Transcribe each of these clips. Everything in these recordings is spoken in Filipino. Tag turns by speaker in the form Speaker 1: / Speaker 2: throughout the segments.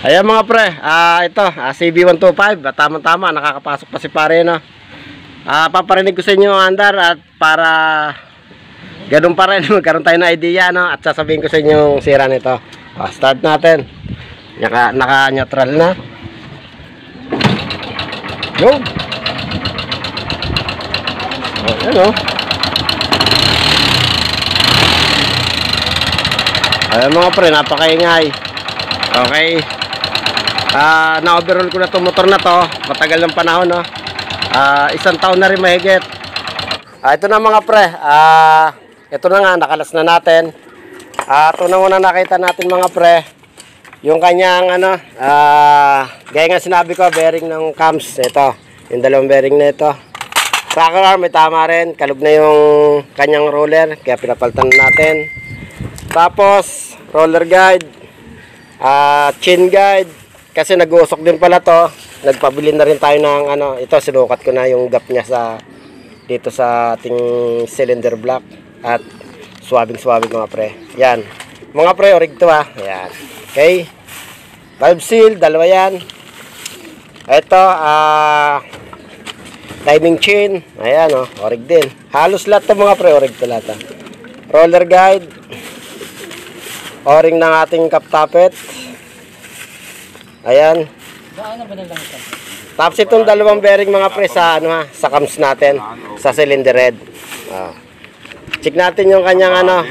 Speaker 1: Ayan mga pre, ito, CB125, tama-tama, nakakapasok pa si pare, no? Paparinig ko sa inyo ang andar at para ganun pa rin, magkaroon tayo ng idea, no? At sasabihin ko sa inyo yung sira nito. Start natin. Naka-neutral na. Go! Ayan, oh. Ayan mga pre, napakaingay. Okay. Na-overhaul ko na itong motor na to. Matagal ng panahon, no? Isang taon na rin mahigit. Ito na mga pre. Ito na nga, nakalas na natin. Ito na muna nakita natin mga pre. Yung kanyang ano, gaya nga sinabi ko, bearing ng cams. Ito, yung dalawang bearing na ito. Rocker arm, may tama rin. Kalog na yung kanyang roller, kaya pinapalitan natin. Tapos, roller guide, chain guide. Kasi nag-uusok din pala to. Nagpabili na rin tayo ng ano, ito sinukat ko na yung gap niya sa dito sa ating cylinder block at swabing mga pre. Yan. Mga pre, orig to ha. Yan. Okay. Valve seal, dalawa yan. Ito, timing chain. Ayan oh, orig din. Halos lahat to mga pre, orig to lahat. Roller guide. O-ring ng ating cap tappet. Ayan. Tapos itong dalawang bearing mga pre sa ano ha, sa cams natin, sa cylinder head. Check natin yung kanyang ano,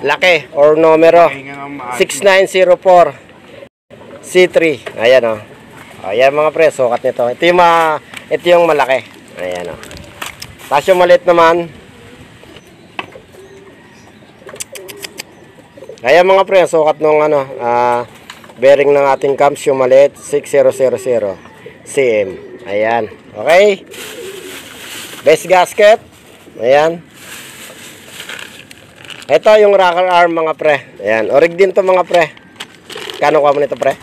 Speaker 1: laki or numero 6904 C3. Ayan oh. Ayan mga pre, sukat nito. Ito yung malaki. Ayan oh. Tapos yung maliit naman. Ayan mga pre, sukat nung ano, bearing ng ating cams yung maliit 6000 cm. Ayan. Okay. Base gasket. Ayan. Ito yung rocker arm mga pre. Ayan. Orig din to mga pre. Kano ka mo nito pre?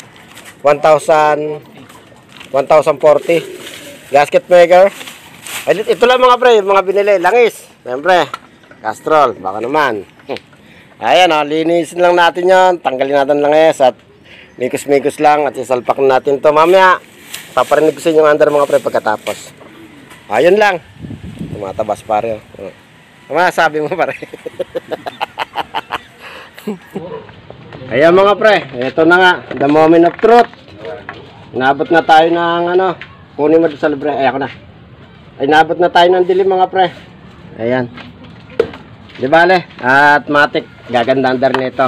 Speaker 1: 1,040. Gasket maker. Ito lang mga pre, mga binili. Langis. Siyempre. Castrol. Baka naman. Ayan o. Linisin lang natin yan. Tanggalin natin langis at mikos-mikos lang at isalpak natin to mamaya. Paparinig ko sa inyo under mga pre pagkatapos. Ayun lang. Tumatabas pare. Sabi mo pare. Ayan mga pre, ito na nga, the moment of truth. Inabot na tayo ng ano, kunin mo sa libre. Ay ako na. Ay inabot na tayo ng dilim mga pre. Ayan. Di bale, at matik gaganda under nito.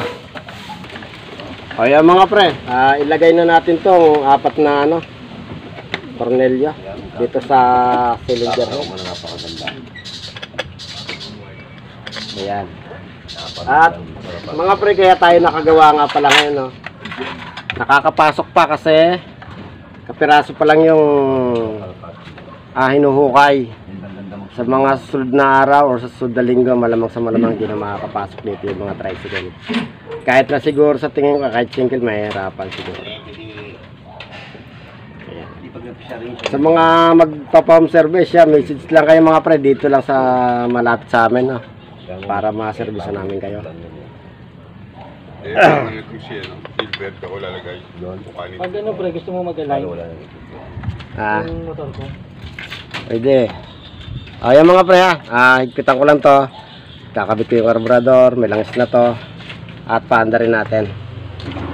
Speaker 1: Ayan mga pre, ilagay na natin tong apat na ano, tornilyo dito sa cylinder. Ayan. At mga pre, kaya tayo nakagawa nga pala ngayon, no? Nakakapasok pa kasi kapiraso pa lang yung hinuhukay. Sa mga susunod na araw or sa susunod na linggo, malamang sa malamang hindi na makakapasok dito yung mga tricycle. Kahit na siguro sa tingin ko, kahit single, mahirapan siguro. Ayan. Sa mga magpa-home service, message lang kayo mga pre, dito lang sa malapit sa amin, no? Para ma-service namin kayo.
Speaker 2: Silver ako lalagay doon.
Speaker 3: Pag ano pre, gusto mo mag-align yung motor ko?
Speaker 1: Pwede. Ayan mga pre ha, higpitan ko lang to. Kakabit ko yung carburetor, may langis na to. At paanda rin natin.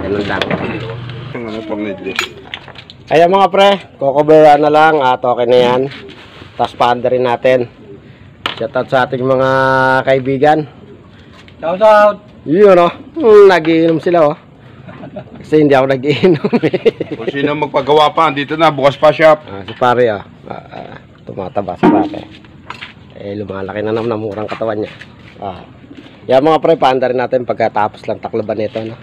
Speaker 1: Ganun lang. Ayan mga pre, kukuberan na lang at okay na yan. Tapos paanda rin natin. Shoutout sa ating mga kaibigan.
Speaker 3: Shoutout!
Speaker 1: Yun o, nagiinom sila o. Kasi hindi ako nagiinom eh.
Speaker 2: Kung sino magpagawa pa, dito na, bukas pa shop.
Speaker 1: Si pare o, tumataba si pare. Lumalaki na naman ang murang katawan niya. Yan mga pre, paanda rin natin pagkatapos lang takloban nito, no?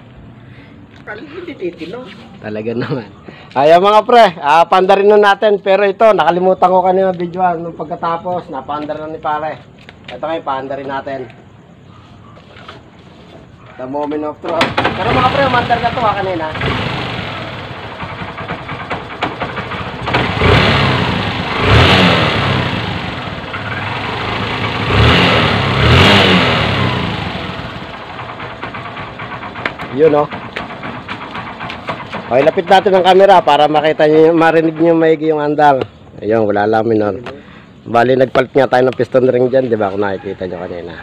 Speaker 1: Talaga naman. Ayan mga pre, paanda rin na natin. Pero ito, nakalimutan ko kanina video nung pagkatapos, napaanda na ni pare. Ito kayo, paanda rin natin. The moment of truth. Pero mga pre, umandar na ito kanina. Yun oh. Okay, lapit natin ang camera para makita nyo, marinig nyo maigi yung andang. Ayun, wala lang minor. Bali, nagpalit nga tayo ng piston ring dyan, di ba? Kung nakikita nyo kanina.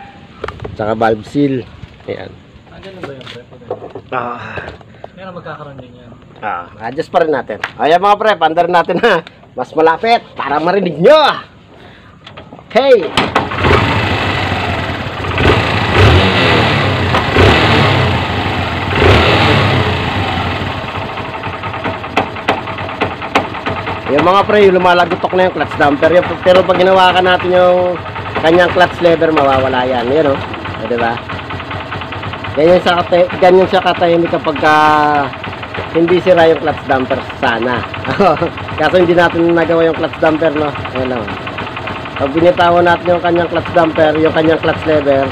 Speaker 1: Tsaka valve seal. Ayan.
Speaker 3: Andiyan na ba yung pre? Meron magkakaroon din yan.
Speaker 1: Adjust pa rin natin. Ayan mga pre, pandar natin ha. Mas malapit para marinig nyo. Okay. Yung mga pre, yung lumalagotok na yung clutch damper. Pero pag ginawa ka natin yung kanyang clutch lever, mawawala yan. Yan o. Diba? Ganyan siya katahimik kapag hindi sira yung clutch damper sana. Kaso hindi natin nagawa yung clutch damper, no? Ayan lang. Pag binitawan natin yung kanyang clutch damper, yung kanyang clutch lever,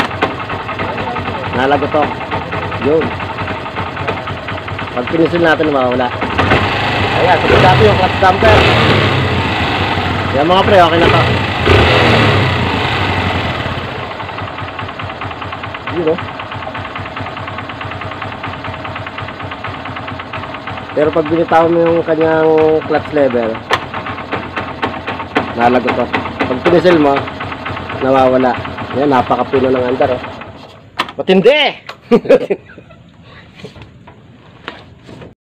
Speaker 1: nalagotok. Yun. Pag pinisil natin, mawawala. Ayan, sabi natin yung clutch damper. Yan mga pre, okay na to. Yun o. Pero pag binitawan mo yung kanyang clutch lever, nalagot to. Pag pinisil mo, nawawala. Yan, napakapino ng andar oh. Matindi!